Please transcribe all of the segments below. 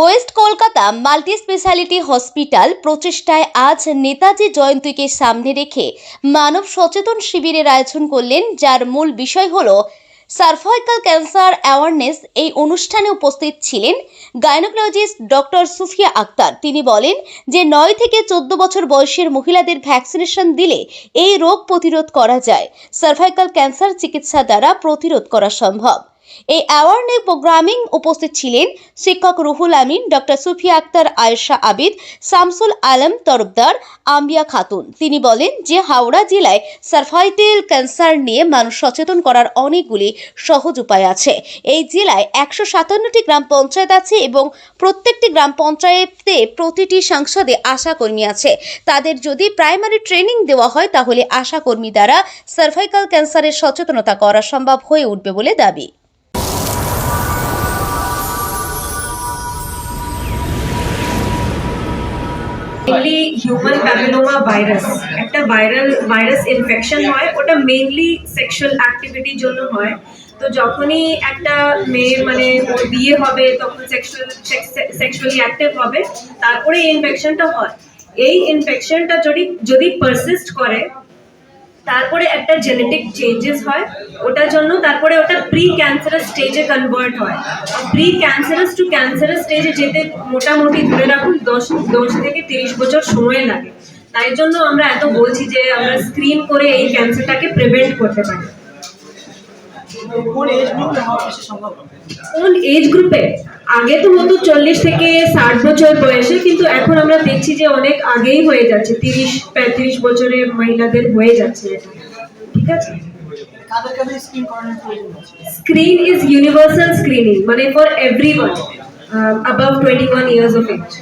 West Kolkata multi speciality hospital প্রচেষ্টায় আজ নেতাজি জয়ন্তীকে সামনে রেখে মানব সচেতন শিবিরের আয়োজন করলেন, যার মূল বিষয় হল সার্ভাইকাল ক্যান্সার অ্যাওয়ারনেস। এই অনুষ্ঠানে উপস্থিত ছিলেন গাইনোকোলজিস্ট ডক্টর সুফিয়া আক্তার। তিনি বলেন যে 9 থেকে 14 বছর বয়সের মহিলাদের ভ্যাকসিনেশন দিলে এই রোগ প্রতিরোধ করা যায়। সার্ভাইকাল ক্যান্সার চিকিৎসা দ্বারা প্রতিরোধ করা সম্ভব। এই অ্যাওয়ারনেস প্রোগ্রামিং উপস্থিত ছিলেন শিক্ষক রুহুল আমিন, ডক্টর সুফিয়া আক্তার, আয়েশা আবিদ, শামসুল আলম তরফদার, আম্বিয়া খাতুন। তিনি বলেন যে হাওড়া জেলায় সার্ভাইকাল ক্যান্সার নিয়ে মানুষ সচেতন করার অনেকগুলি সহজ উপায় আছে। এই জেলায় 157টি গ্রাম পঞ্চায়েত আছে এবং প্রত্যেকটি গ্রাম পঞ্চায়েতে প্রতিটি সংসদে আশা কর্মী আছে। তাদের যদি প্রাইমারি ট্রেনিং দেওয়া হয় তাহলে আশা কর্মী দ্বারা সার্ভাইকাল ক্যান্সারের সচেতনতা করা সম্ভব হয়ে উঠবে বলে দাবি। মেইনলি হিউম্যান প্যাপিলোমা ভাইরাস একটা ভাইরাস ইনফেকশন হয়, ওটা মেইনলি সেক্সুয়াল অ্যাক্টিভিটির জন্য হয়। তো যখনই একটা মেয়ের ওর বিয়ে হবে তখন সেক্সুয়ালি অ্যাক্টিভ হবে, তারপরে এই ইনফেকশনটা হয়। এই ইনফেকশনটা যদি পারসিস্ট করে তারপরে একটা জেনেটিক চেঞ্জেস হয়, ওটার জন্য তারপরে ওটা প্রি ক্যান্সারাস স্টেজে কনভার্ট হয়। প্রি ক্যান্সারাস টু ক্যান্সারাস স্টেজে যেতে মোটামুটি ধরে রাখুন 10 থেকে 30 বছর সময় লাগে। তাই জন্য আমরা এত বলছি যে আমরা স্ক্রিন করে এই ক্যান্সারটাকে প্রিভেন্ট করতে পারি। কোন এজ গ্রুপে? আগে তো হতো 40 থেকে 60 বছর বয়সে, কিন্তু এখন আমরা দেখছি যে অনেক আগেই হয়ে যাচ্ছে, 30-35 বছরের মহিলাদের হয়ে যাচ্ছে এটা। ঠিক আছে, স্ক্রিন ইজ ইউনিভার্সাল স্ক্রিনিং, মানে for everyone above 21 years of age।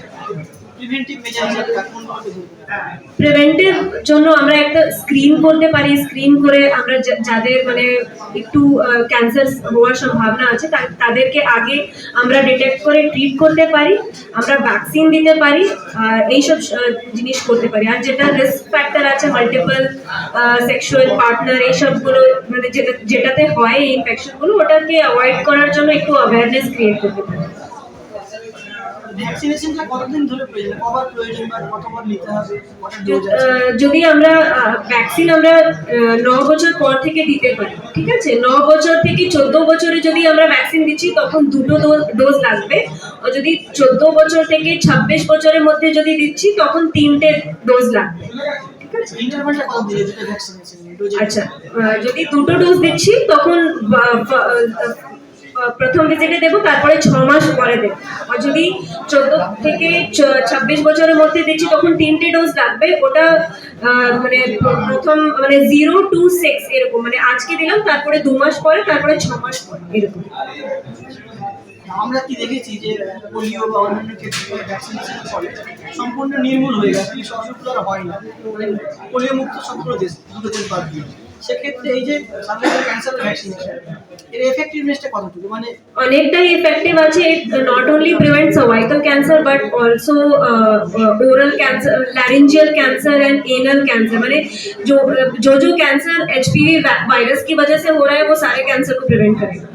Preventive জন্য আমরা একটা স্ক্রিন করতে পারি। স্ক্রিন করে আমরা যাদের একটু ক্যান্সার হওয়ার সম্ভাবনা আছে তাদেরকে আগে আমরা ডিটেক্ট করে ট্রিট করতে পারি, আমরা ভ্যাকসিন দিতে পারি, এইসব জিনিস করতে পারি। আর যেটা রিস্ক ফ্যাক্টর আছে, মাল্টিপল সেক্সুয়াল পার্টনার, এইসবগুলো যেটাতে হয় এই ইনফেকশনগুলো, ওটাকে অ্যাভয়েড করার জন্য একটু অ্যাওয়ারনেস ক্রিয়েট করতে পারি। যদি আমরা ভ্যাকসিন 9 বছর পর থেকে দিতে পারি, ঠিক আছে। 9 বছর থেকে 14 বছরে যদি আমরা ভ্যাকসিন দিচ্ছি তখন 2টো ডোজ লাগবে। আর যদি 14 বছর থেকে 26 বছরের মধ্যে যদি দিচ্ছি তখন 3টে ডোজ লাগবে। আচ্ছা, যদি 2টো ডোজ দিচ্ছি তখন প্রথম ভিজিটে দেবো, তারপরে 6 মাস পরে দেবো। আর যদি 14 থেকে 26 বছরের মধ্যে দিচ্ছি তখন 3টে ডোজ লাগবে। ওটা প্রথম 0 to 6 এরকম, আজকে দিলাম, তারপরে 2 মাস পরে, তারপরে 6 মাস পরে, এরকম। আমরা কি দেখেছি যে পোলিও বা অন্যান্য ক্ষেত্রে ভ্যাকসিনেশনের ফলে সম্পূর্ণ নির্মূল হয়ে গেছে, এই অসুখগুলো আর হয় না। পোলিও মুক্ত সবগুলো দেশ, দুটো দেশ বাদ দিয়ে। সেক্ষেত্রে এই যে সার্ভাইকাল ক্যান্সার ভ্যাকসিনেশন, এর এফেক্টিভনেসটা কতটুকু? অনেকটাই এফেক্টিভ আছে। It not only prevent cervical cancer but also oral cancer, laryngeal cancer and anal cancer. जो कैंसर HPV वायरस की वजह से हो रहा है वो सारे कैंसर को प्रिवेंट करेगा।